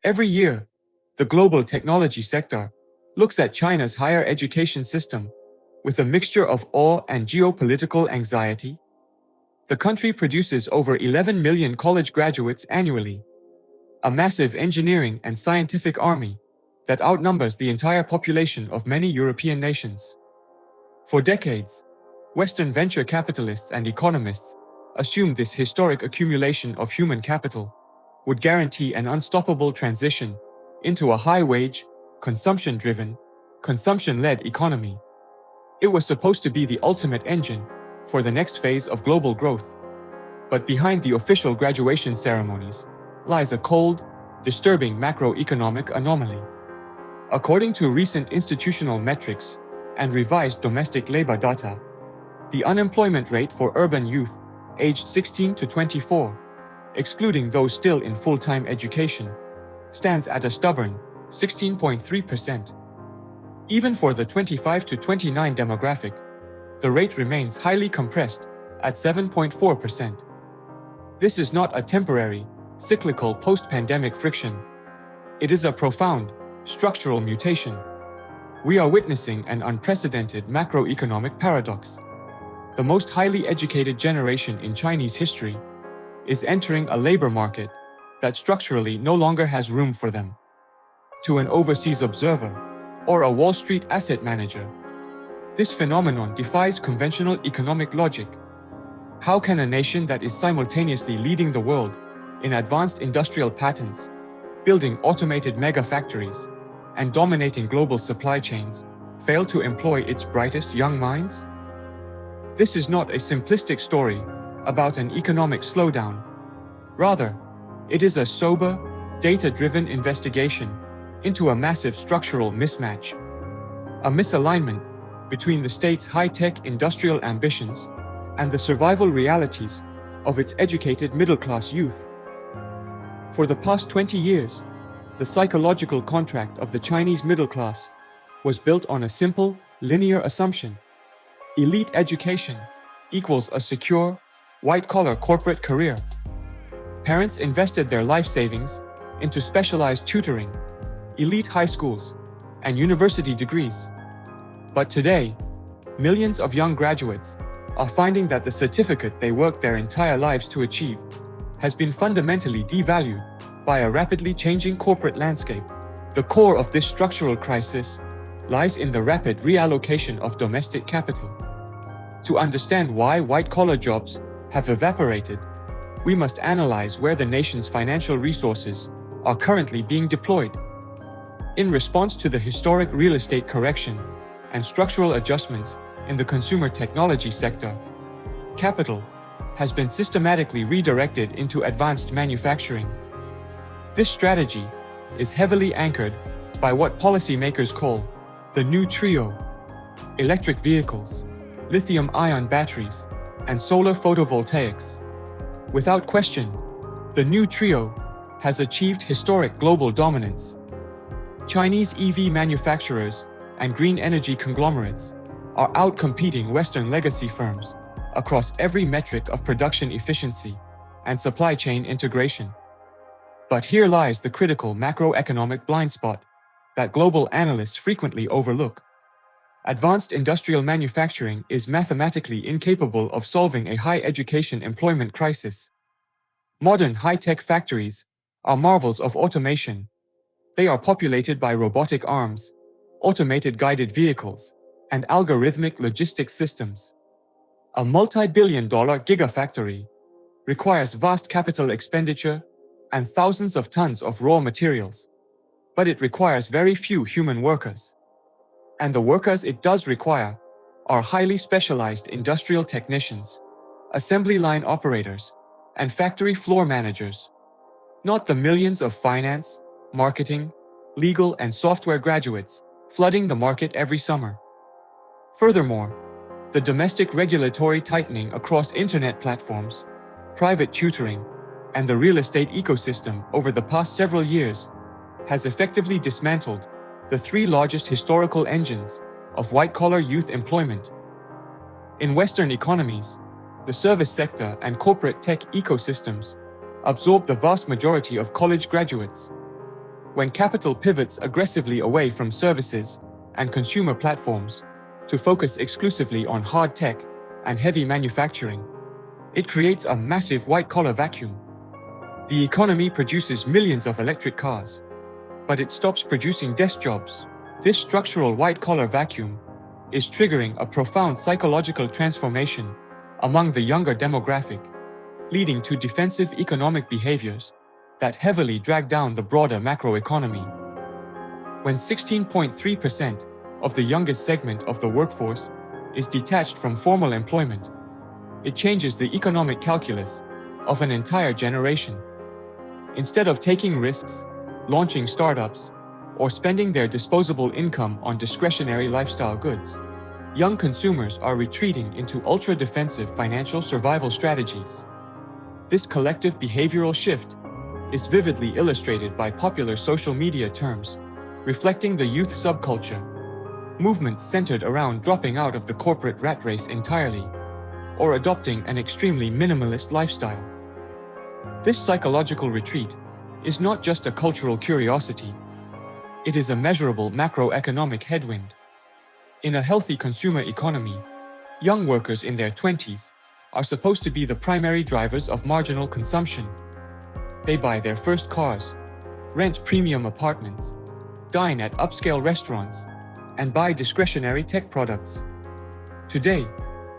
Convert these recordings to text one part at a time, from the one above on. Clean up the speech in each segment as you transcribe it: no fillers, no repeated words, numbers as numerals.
Every year, the global technology sector looks at China's higher education system with a mixture of awe and geopolitical anxiety. The country produces over 11 million college graduates annually, a massive engineering and scientific army that outnumbers the entire population of many European nations. For decades, Western venture capitalists and economists assumed this historic accumulation of human capital would guarantee an unstoppable transition into a high-wage, consumption-driven, consumption-led economy. It was supposed to be the ultimate engine for the next phase of global growth. But behind the official graduation ceremonies lies a cold, disturbing macroeconomic anomaly. According to recent institutional metrics and revised domestic labor data, the unemployment rate for urban youth aged 16 to 24, excluding those still in full-time education, stands at a stubborn 16.3%. Even for the 25 to 29 demographic, the rate remains highly compressed at 7.4%. This is not a temporary, cyclical post-pandemic friction. It is a profound, structural mutation. We are witnessing an unprecedented macroeconomic paradox. The most highly educated generation in Chinese history is entering a labor market that structurally no longer has room for them. To an overseas observer or a Wall Street asset manager, this phenomenon defies conventional economic logic. How can a nation that is simultaneously leading the world in advanced industrial patents, building automated mega-factories, and dominating global supply chains, fail to employ its brightest young minds? This is not a simplistic story about an economic slowdown. Rather, it is a sober, data-driven investigation into a massive structural mismatch, a misalignment between the state's high-tech industrial ambitions and the survival realities of its educated middle-class youth. For the past 20 years, the psychological contract of the Chinese middle class was built on a simple, linear assumption. Elite education equals a secure, white-collar corporate career. Parents invested their life savings into specialized tutoring, elite high schools, and university degrees. But today, millions of young graduates are finding that the certificate they worked their entire lives to achieve has been fundamentally devalued by a rapidly changing corporate landscape. The core of this structural crisis lies in the rapid reallocation of domestic capital. To understand why white-collar jobs have evaporated, we must analyze where the nation's financial resources are currently being deployed. In response to the historic real estate correction and structural adjustments in the consumer technology sector, capital has been systematically redirected into advanced manufacturing. This strategy is heavily anchored by what policymakers call the new trio: electric vehicles, lithium-ion batteries, and solar photovoltaics. Without question, the new trio has achieved historic global dominance. Chinese EV manufacturers and green energy conglomerates are outcompeting Western legacy firms across every metric of production efficiency and supply chain integration. But here lies the critical macroeconomic blind spot that global analysts frequently overlook. Advanced industrial manufacturing is mathematically incapable of solving a high education employment crisis. Modern high-tech factories are marvels of automation. They are populated by robotic arms, automated guided vehicles, and algorithmic logistics systems. A multi-billion-dollar gigafactory requires vast capital expenditure and thousands of tons of raw materials, but it requires very few human workers. And the workers it does require are highly specialized industrial technicians, assembly line operators, and factory floor managers, not the millions of finance, marketing, legal, and software graduates flooding the market every summer. Furthermore, the domestic regulatory tightening across internet platforms, private tutoring, and the real estate ecosystem over the past several years has effectively dismantled the three largest historical engines of white-collar youth employment. In Western economies, the service sector and corporate tech ecosystems absorb the vast majority of college graduates. when capital pivots aggressively away from services and consumer platforms to focus exclusively on hard tech and heavy manufacturing, it creates a massive white-collar vacuum. The economy produces millions of electric cars, but it stops producing desk jobs. This structural white-collar vacuum is triggering a profound psychological transformation among the younger demographic, leading to defensive economic behaviors that heavily drag down the broader macroeconomy. When 16.3% of the youngest segment of the workforce is detached from formal employment, it changes the economic calculus of an entire generation. Instead of taking risks, launching startups, or spending their disposable income on discretionary lifestyle goods, young consumers are retreating into ultra-defensive financial survival strategies. This collective behavioral shift is vividly illustrated by popular social media terms, reflecting the youth subculture. Movements centered around dropping out of the corporate rat race entirely, or adopting an extremely minimalist lifestyle. This psychological retreat is not just a cultural curiosity, it is a measurable macroeconomic headwind. In a healthy consumer economy, young workers in their 20s are supposed to be the primary drivers of marginal consumption. They buy their first cars, rent premium apartments, dine at upscale restaurants, and buy discretionary tech products. Today,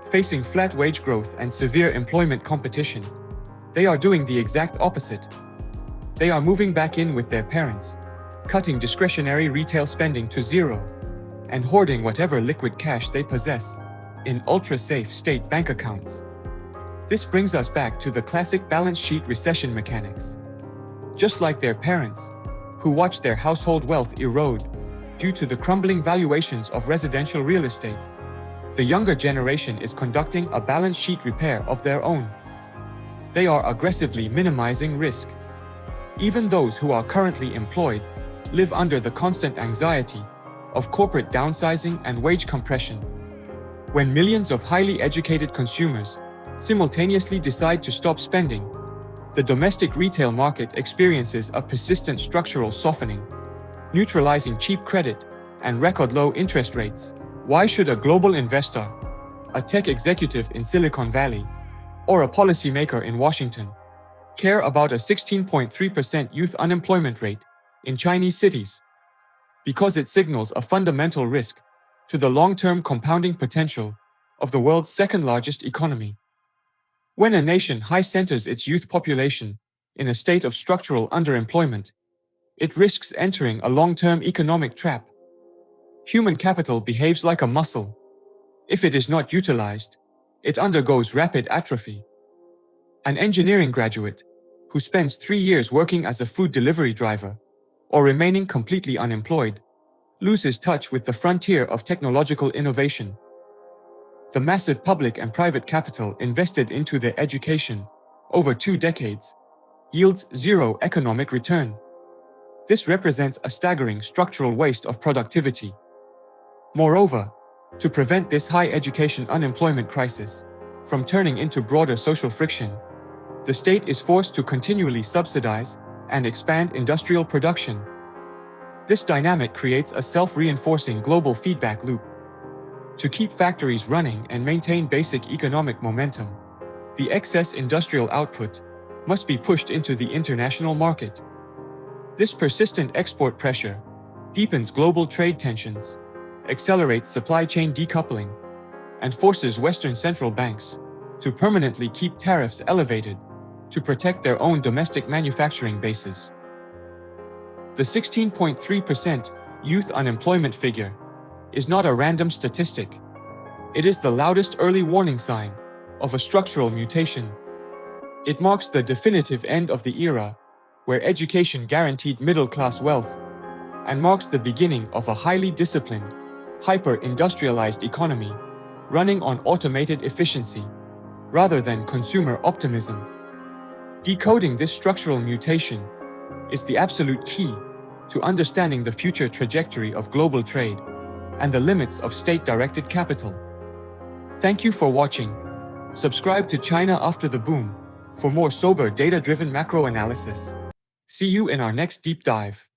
facing flat wage growth and severe employment competition, they are doing the exact opposite. They are moving back in with their parents, cutting discretionary retail spending to zero, and hoarding whatever liquid cash they possess in ultra-safe state bank accounts. This brings us back to the classic balance sheet recession mechanics. Just like their parents, who watched their household wealth erode due to the crumbling valuations of residential real estate, the younger generation is conducting a balance sheet repair of their own. They are aggressively minimizing risk. Even those who are currently employed live under the constant anxiety of corporate downsizing and wage compression. When millions of highly educated consumers simultaneously decide to stop spending, the domestic retail market experiences a persistent structural softening, neutralizing cheap credit and record low interest rates. Why should a global investor, a tech executive in Silicon Valley, or a policymaker in Washington care about a 16.3% youth unemployment rate in Chinese cities? Because it signals a fundamental risk to the long-term compounding potential of the world's second-largest economy. When a nation high-centers its youth population in a state of structural underemployment, it risks entering a long-term economic trap. Human capital behaves like a muscle. If it is not utilized, it undergoes rapid atrophy. An engineering graduate who spends 3 years working as a food delivery driver or remaining completely unemployed loses touch with the frontier of technological innovation. The massive public and private capital invested into their education over 2 decades yields zero economic return. This represents a staggering structural waste of productivity. Moreover, to prevent this high education unemployment crisis from turning into broader social friction, the state is forced to continually subsidize and expand industrial production. This dynamic creates a self-reinforcing global feedback loop. To keep factories running and maintain basic economic momentum, the excess industrial output must be pushed into the international market. This persistent export pressure deepens global trade tensions, accelerates supply chain decoupling, and forces Western central banks to permanently keep tariffs elevated to protect their own domestic manufacturing bases. The 16.3% youth unemployment figure is not a random statistic. It is the loudest early warning sign of a structural mutation. It marks the definitive end of the era where education guaranteed middle-class wealth, and marks the beginning of a highly disciplined, hyper-industrialized economy running on automated efficiency rather than consumer optimism. Decoding this structural mutation is the absolute key to understanding the future trajectory of global trade and the limits of state-directed capital. Thank you for watching. Subscribe to China After the Boom for more sober, data-driven macro analysis. See you in our next deep dive.